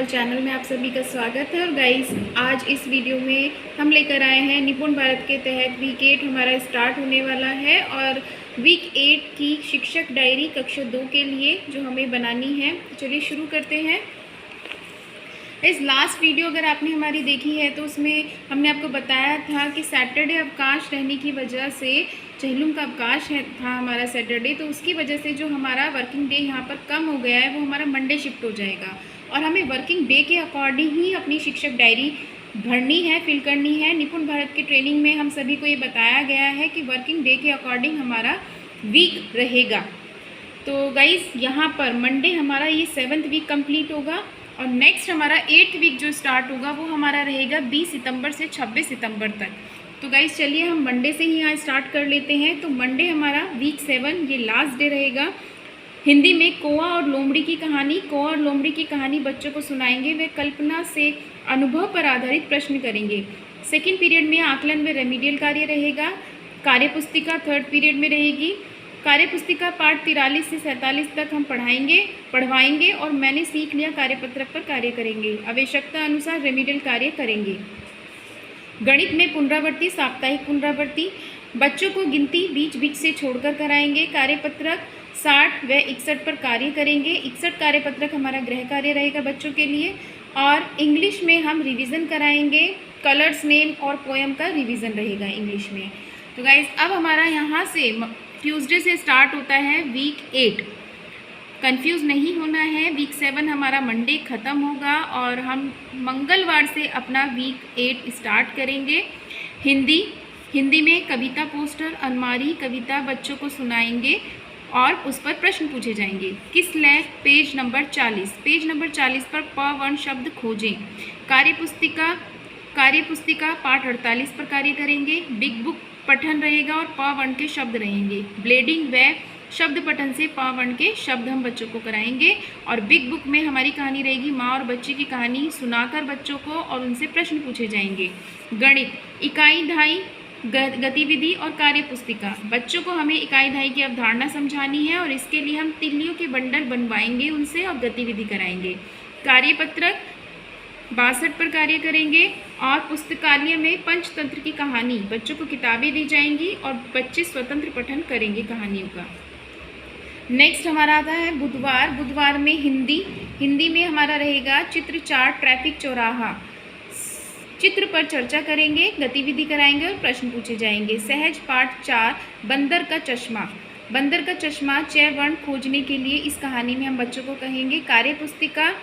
Tutorial channel में आप सभी का स्वागत है। और गाइस, आज इस वीडियो में हम लेकर आए हैं निपुण भारत के तहत वीक 8 हमारा स्टार्ट होने वाला है और वीक 8 की शिक्षक डायरी कक्षा 2 के लिए जो हमें बनानी है। तो चलिए शुरू करते हैं। इस लास्ट वीडियो अगर आपने हमारी देखी है तो उसमें हमने आपको बताया था कि सैटरडे अवकाश रहने की वजह से, चेहलुम का अवकाश था हमारा सैटरडे, तो उसकी वजह से जो हमारा वर्किंग डे यहाँ पर कम हो गया है वो हमारा मंडे शिफ्ट हो जाएगा और हमें वर्किंग डे के अकॉर्डिंग ही अपनी शिक्षक डायरी भरनी है, फिल करनी है। निपुण भारत की ट्रेनिंग में हम सभी को ये बताया गया है कि वर्किंग डे के अकॉर्डिंग हमारा वीक रहेगा। तो गाइस, यहाँ पर मंडे हमारा ये 7th वीक कंप्लीट होगा और नेक्स्ट हमारा 8th वीक जो स्टार्ट होगा वो हमारा रहेगा 20 सितंबर से 26 सितंबर तक। तो गाइस चलिए हम मंडे से ही यहाँ स्टार्ट कर लेते हैं। तो मंडे हमारा वीक 7 ये लास्ट डे रहेगा। हिंदी में कौआ और लोमड़ी की कहानी, कौआ और लोमड़ी की कहानी बच्चों को सुनाएंगे। वे कल्पना से अनुभव पर आधारित प्रश्न करेंगे। सेकेंड पीरियड में आकलन व रेमीडियल कार्य रहेगा। कार्यपुस्तिका थर्ड पीरियड में रहेगी। कार्यपुस्तिका पाठ 43 से 47 तक हम पढ़वाएंगे और मैंने सीख लिया कार्यपत्रक पर कार्य करेंगे। आवश्यकता अनुसार रेमीडियल कार्य करेंगे। गणित में पुनरावृत्ति, साप्ताहिक पुनरावृत्ति, बच्चों को गिनती बीच बीच से छोड़कर कराएंगे। कार्यपत्रक 60 व 61 पर कार्य करेंगे। 61 कार्यपत्रक हमारा गृह कार्य रहेगा बच्चों के लिए। और इंग्लिश में हम रिवीजन कराएंगे। कलर्स नेम और पोएम का रिवीजन रहेगा इंग्लिश में। तो गाइज, अब हमारा यहाँ से ट्यूसडे से स्टार्ट होता है वीक 8। कंफ्यूज नहीं होना है। वीक 7 हमारा मंडे ख़त्म होगा और हम मंगलवार से अपना वीक 8 स्टार्ट करेंगे। हिंदी में कविता पोस्टर, अलमारी कविता बच्चों को सुनाएंगे और उस पर प्रश्न पूछे जाएंगे। किस लय पेज नंबर 40। पेज नंबर 40 पर प वर्ण शब्द खोजें। कार्यपुस्तिका पाठ 48 पर कार्य करेंगे। बिग बुक पठन रहेगा और प वर्ण के शब्द रहेंगे। ब्लेडिंग व शब्द पठन से प वर्ण के शब्द हम बच्चों को कराएंगे। और बिग बुक में हमारी कहानी रहेगी माँ और बच्चे की कहानी सुनाकर बच्चों को और उनसे प्रश्न पूछे जाएंगे। गणित इकाई दहाई, गतिविधि और कार्यपुस्तिका, बच्चों को हमें इकाई दहाई की अवधारणा समझानी है और इसके लिए हम तिल्लियों के बंडल बनवाएंगे उनसे और गतिविधि कराएंगे। कार्यपत्रक 62 पर कार्य करेंगे। और पुस्तकालय में पंचतंत्र की कहानी, बच्चों को किताबें दी जाएंगी और बच्चे स्वतंत्र पठन करेंगे कहानियों का। नेक्स्ट हमारा आता है बुधवार में हिंदी में हमारा रहेगा चित्र 4 ट्रैफिक चौराहा। चित्र पर चर्चा करेंगे, गतिविधि कराएंगे और प्रश्न पूछे जाएंगे। सहज पाठ 4 बंदर का चश्मा चय वर्ण खोजने के लिए इस कहानी में हम बच्चों को कहेंगे। कार्यपुस्तिका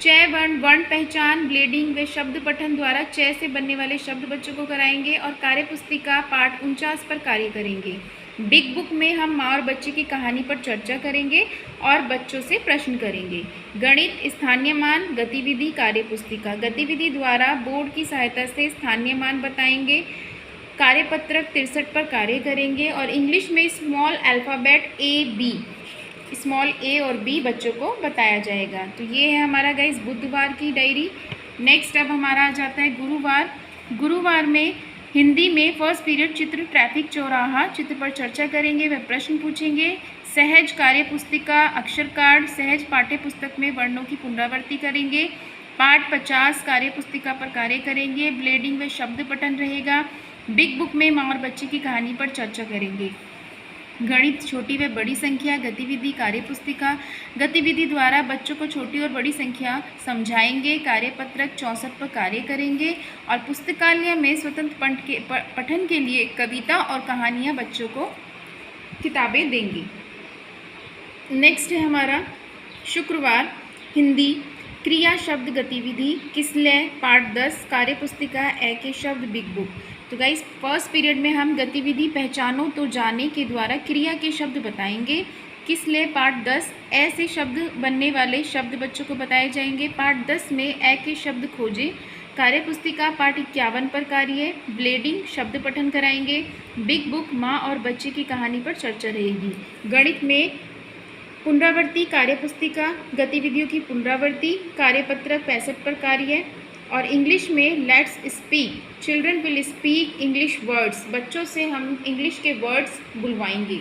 चय वर्ण पहचान, ब्लेडिंग व शब्द पठन द्वारा चय से बनने वाले शब्द बच्चों को कराएंगे और कार्यपुस्तिका पाठ 49 पर कार्य करेंगे। बिग बुक में हम माँ और बच्चे की कहानी पर चर्चा करेंगे और बच्चों से प्रश्न करेंगे। गणित स्थानीय मान, गतिविधि कार्यपुस्तिका, गतिविधि द्वारा बोर्ड की सहायता से स्थानीय मान बताएंगे। कार्यपत्रक 63 पर कार्य करेंगे। और इंग्लिश में स्मॉल अल्फ़ाबेट स्मॉल ए और बी बच्चों को बताया जाएगा। तो ये है हमारा गाइस बुधवार की डायरी। नेक्स्ट अब हमारा आ जाता है गुरुवार में हिंदी में फर्स्ट पीरियड चित्र ट्रैफिक चौराहा, चित्र पर चर्चा करेंगे, वह प्रश्न पूछेंगे। सहज कार्यपुस्तिका अक्षर कार्ड, सहज पाठ्य पुस्तक में वर्णों की पुनरावृत्ति करेंगे। पाठ 50 कार्यपुस्तिका पर कार्य करेंगे। ब्लेडिंग व शब्द पठन रहेगा। बिग बुक में माँ और बच्चे की कहानी पर चर्चा करेंगे। गणित छोटी व बड़ी संख्या, गतिविधि कार्यपुस्तिका, गतिविधि द्वारा बच्चों को छोटी और बड़ी संख्या समझाएंगे। कार्यपत्रक 64 पर कार्य करेंगे। और पुस्तकालय में स्वतंत्र पठन के लिए कविता और कहानियाँ बच्चों को किताबें देंगी। नेक्स्ट है हमारा शुक्रवार हिंदी क्रिया शब्द गतिविधि किसलय पाठ 10 कार्यपुस्तिका ए के शब्द बिग बुक। तो गाइस, फर्स्ट पीरियड में हम गतिविधि पहचानो तो जाने के द्वारा क्रिया के शब्द बताएंगे। किसलय पाठ 10 ए से शब्द बनने वाले शब्द बच्चों को बताए जाएंगे। पाठ 10 में ए के शब्द खोजें। कार्यपुस्तिका पाठ 51 पर कार्य, ब्लेडिंग शब्द पठन कराएंगे। बिग बुक माँ और बच्चे की कहानी पर चर्चा रहेगी। गणित में पुनरावृत्ति कार्यपुस्तिका, गतिविधियों की पुनरावृत्ति, कार्यपत्रक 65 पर कार्य। और इंग्लिश में let's speak, children will speak English words, बच्चों से हम इंग्लिश के वर्ड्स बुलवाएंगे।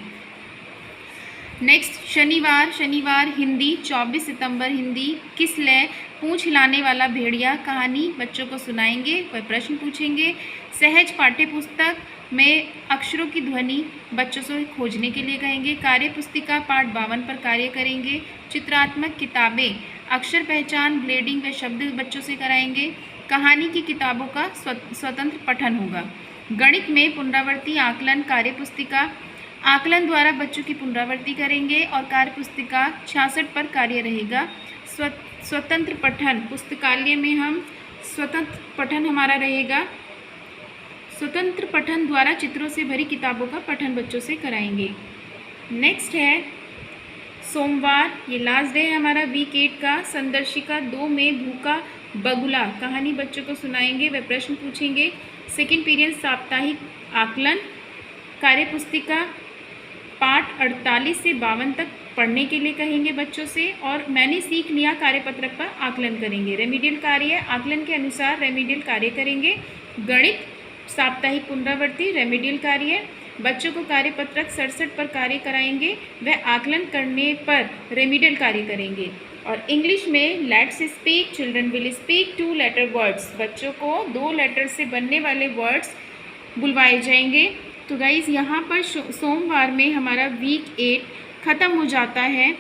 नेक्स्ट शनिवार हिंदी 24 सितंबर हिंदी किस लय पूंछ हिलाने वाला भेड़िया कहानी बच्चों को सुनाएंगे, वह प्रश्न पूछेंगे। सहज पाठ्य पुस्तक में अक्षरों की ध्वनि बच्चों से खोजने के लिए कहेंगे। कार्य पुस्तिका पाठ 52 पर कार्य करेंगे। चित्रात्मक किताबें अक्षर पहचान ब्लेडिंग व शब्द बच्चों से कराएंगे। कहानी की किताबों का स्वतंत्र पठन होगा। गणित में पुनरावृत्ति आकलन कार्य पुस्तिका आकलन द्वारा बच्चों की पुनरावृत्ति करेंगे और कार्य पुस्तिका 66 पर कार्य रहेगा। स्वतंत्र पठन पुस्तकालय में हम स्वतंत्र पठन हमारा रहेगा। स्वतंत्र पठन द्वारा चित्रों से भरी किताबों का पठन बच्चों से कराएंगे। नेक्स्ट है सोमवार, ये लास्ट डे है हमारा वीक 8 का। संदर्शिका 2 में भूखा बगुला कहानी बच्चों को सुनाएंगे, वे प्रश्न पूछेंगे। सेकेंड पीरियड साप्ताहिक आकलन कार्य पुस्तिका पाठ 48 से 52 तक पढ़ने के लिए कहेंगे बच्चों से और मैंने सीख लिया कार्यपत्रक पर आकलन करेंगे। रेमिडियल कार्य आकलन के अनुसार रेमिडियल कार्य करेंगे। गणित साप्ताहिक पुनरावृत्ति रेमिडियल कार्य बच्चों को कार्यपत्रक 67 पर कार्य कराएंगे, वह आकलन करने पर रेमिडियल कार्य करेंगे। और इंग्लिश में let's speak children will speak 2 letter words बच्चों को 2 लेटर से बनने वाले वर्ड्स बुलवाए जाएंगे। तो गाइज़ यहाँ पर सोमवार में हमारा वीक 8 ख़त्म हो जाता है।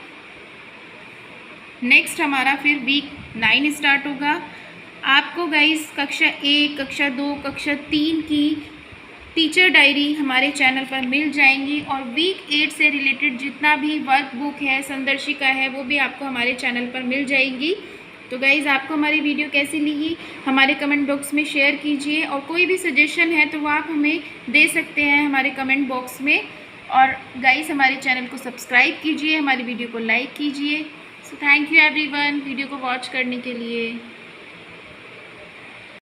नेक्स्ट हमारा फिर वीक 9 स्टार्ट होगा। आपको गाइज़ कक्षा 1, कक्षा 2, कक्षा 3 की टीचर डायरी हमारे चैनल पर मिल जाएंगी और वीक 8 से रिलेटेड जितना भी वर्क बुक है संदर्शिका है वो भी आपको हमारे चैनल पर मिल जाएगी। तो गाइज़ आपको हमारी वीडियो कैसी लगी हमारे कमेंट बॉक्स में शेयर कीजिए और कोई भी सजेशन है तो वो आप हमें दे सकते हैं हमारे कमेंट बॉक्स में। और गाइज़ हमारे चैनल को सब्सक्राइब कीजिए, हमारी वीडियो को लाइक कीजिए। So thank you everyone video को वॉच करने के लिए।